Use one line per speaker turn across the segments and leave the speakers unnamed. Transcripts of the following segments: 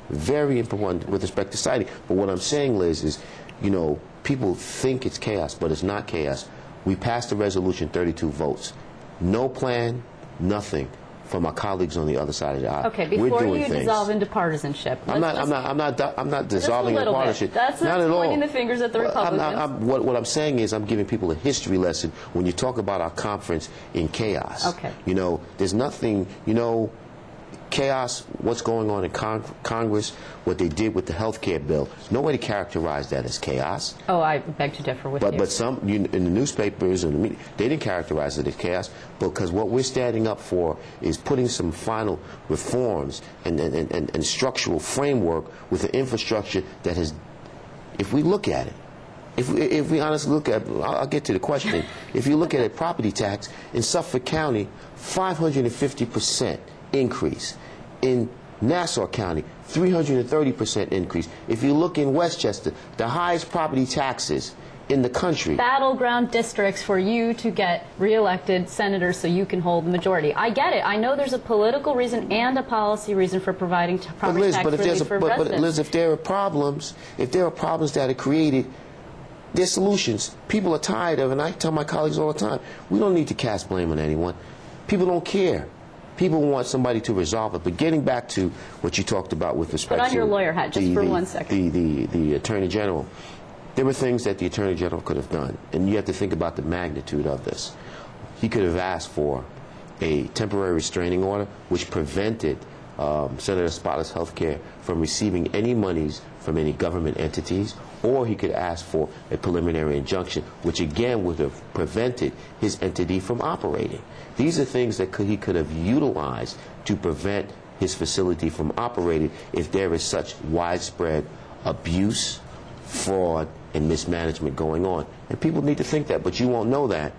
very important with respect to citing. But what I'm saying, Liz, is, you know, people think it's chaos, but it's not chaos. We passed a resolution, 32 votes. No plan, nothing from our colleagues on the other side of the aisle.
Okay, before you dissolve into partisanship,
I'm not dissolving into partisanship.
That's
not at
pointing
all.
the fingers at the Republicans.
What I'm saying is I'm giving people a history lesson when you talk about our conference in chaos.
Okay.
You know, there's nothing, you know, chaos, what's going on in Congress, what they did with the health care bill. Nobody characterized that as chaos.
Oh, I beg to differ with you.
But some, in the newspapers and the media, they didn't characterize it as chaos, because what we're standing up for is putting some final reforms and structural framework with an infrastructure that has, if we look at it, if we honestly look at, I'll get to the question. If you look at a property tax in Suffolk County, 550% increase. In Nassau County, 330% increase. If you look in Westchester, the highest property taxes in the country.
Battleground districts for you to get reelected senators so you can hold the majority. I get it. I know there's a political reason and a policy reason for providing property tax relief for residents.
But Liz, if there are problems that are created, there's solutions. People are tired of, and I tell my colleagues all the time, we don't need to cast blame on anyone. People don't care. People want somebody to resolve it. But getting back to what you talked about with respect to...
Put on your lawyer hat just for 1 second.
The Attorney General. There were things that the Attorney General could have done. And you have to think about the magnitude of this. He could have asked for a temporary restraining order which prevented Senator Espada's health care from receiving any monies from any government entities, or he could ask for a preliminary injunction, which again would have prevented his entity from operating. These are things that he could have utilized to prevent his facility from operating if there is such widespread abuse, fraud, and mismanagement going on. And people need to think that, but you won't know that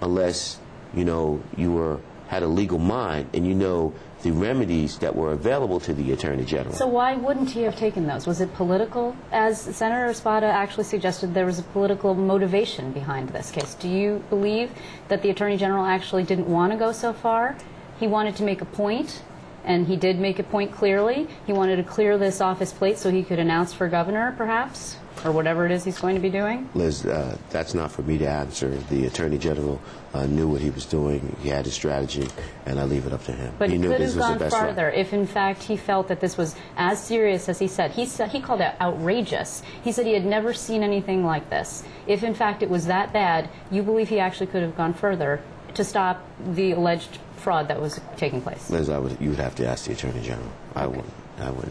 unless, you know, you had a legal mind and you know the remedies that were available to the Attorney General.
So why wouldn't he have taken those? Was it political? As Senator Espada actually suggested, there was a political motivation behind this case. Do you believe that the Attorney General actually didn't want to go so far? He wanted to make a point, and he did make a point clearly. He wanted to clear this off his plate so he could announce for governor, perhaps, or whatever it is he's going to be doing?
Liz, that's not for me to answer. The Attorney General knew what he was doing. He had a strategy, and I leave it up to him.
But
he
he
knew
could
this
have
was
gone
the best
farther
route.
if, in fact, he felt that this was as serious as he said. He called it outrageous. He said he had never seen anything like this. If, in fact, it was that bad, you believe he actually could have gone further to stop the alleged fraud that was taking place?
Liz, you would have to ask the Attorney General. I wouldn't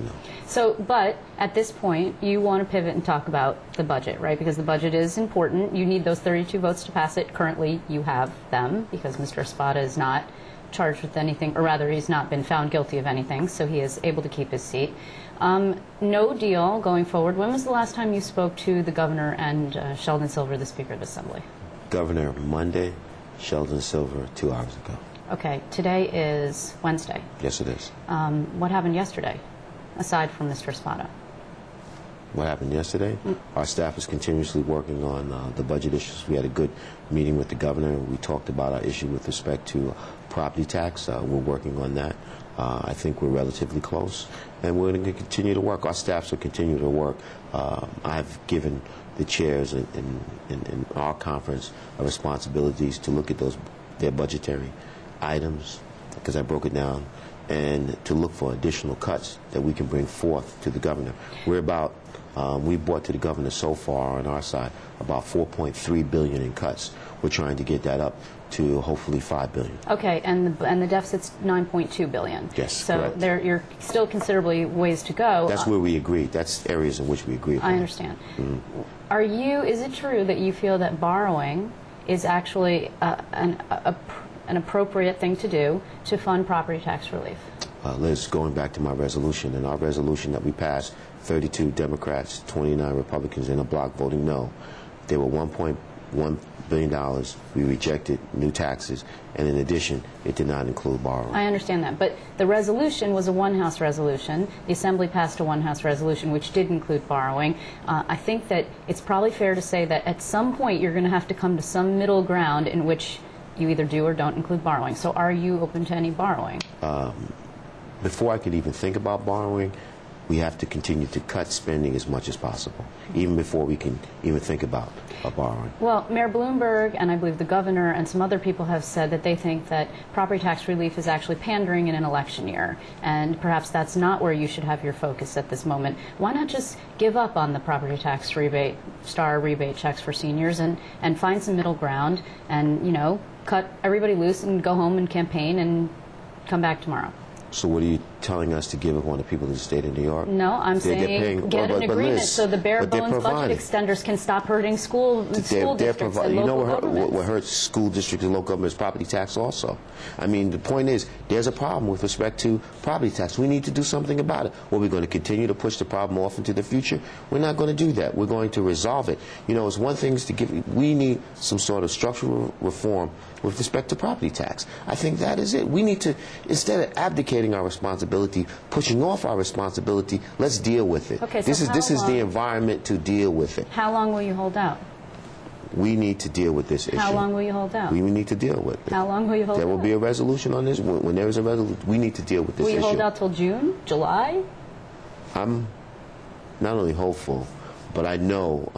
know.
So, but at this point, you want to pivot and talk about the budget, right? Because the budget is important. You need those 32 votes to pass it. Currently, you have them because Mr. Espada is not charged with anything, or rather, he's not been found guilty of anything, so he is able to keep his seat. No deal going forward. When was the last time you spoke to the governor and Sheldon Silver, the Speaker of the Assembly?
Governor Monday, Sheldon Silver 2 hours ago.
Okay, today is Wednesday.
Yes, it is.
What happened yesterday, aside from Mr. Espada?
What happened yesterday? Our staff is continuously working on the budget issues. We had a good meeting with the governor. We talked about our issue with respect to property tax. We're working on that. I think we're relatively close, and we're going to continue to work. Our staffs will continue to work. I've given the chairs in our conference responsibilities to look at their budgetary items, because I broke it down, and to look for additional cuts that we can bring forth to the governor. We brought to the governor so far on our side about $4.3 billion in cuts. We're trying to get that up to hopefully $5 billion. Okay,
and the deficit's $9.2 billion.
Yes,
so you're still considerably ways to go.
That's where we agreed. That's areas in which we agree upon.
I understand. Is it true that you feel that borrowing is actually an appropriate thing to do to fund property tax relief?
Liz, going back to my resolution, and our resolution that we passed, 32 Democrats, 29 Republicans in a block voting no. There were $1.1 billion. We rejected new taxes, and in addition, it did not include borrowing.
I understand that, but the resolution was a one-house resolution. The Assembly passed a one-house resolution which did include borrowing. I think that it's probably fair to say that at some point you're going to have to come to some middle ground in which you either do or don't include borrowing. So are you open to any borrowing?
Before I could even think about borrowing, we have to continue to cut spending as much as possible, even before we can even think about borrowing.
Well, Mayor Bloomberg and I believe the governor and some other people have said that they think that property tax relief is actually pandering in an election year, and perhaps that's not where you should have your focus at this moment. Why not just give up on the property tax rebate, star rebate checks for seniors, and find some middle ground and, you know, cut everybody loose and go home and campaign and come back tomorrow?
So what are you telling us to give up on the people of the state of New York?
No, I'm saying get an agreement so the bare bones budget extenders can stop hurting school districts and local governments.
What hurts school districts and local governments is property tax also. I mean, the point is, there's a problem with respect to property tax. We need to do something about it. Well, we're going to continue to push the problem off into the future. We're not going to do that. We're going to resolve it. You know, it's one thing to give. We need some sort of structural reform with respect to property tax. I think that is it. We need to, instead of abdicating our responsibility, pushing off our responsibility, let's deal with it.
Okay, so
this is the environment to deal with it.
How long will you hold out?
We need to deal with this issue.
How long will you hold out?
We need to deal with it.
How long will you hold out?
There will be a resolution on this. When there is a resolution, we need to deal with this issue.
Will you hold out till June, July?
I'm not only hopeful, but I know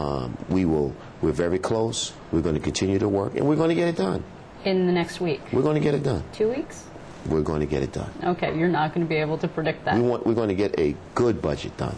we're very close. We're going to continue to work, and we're going to get it done.
In the next week?
We're going to get it done.
2 weeks?
We're going to get it done.
Okay, you're not going to be able to predict that.
We're going to get a good budget done.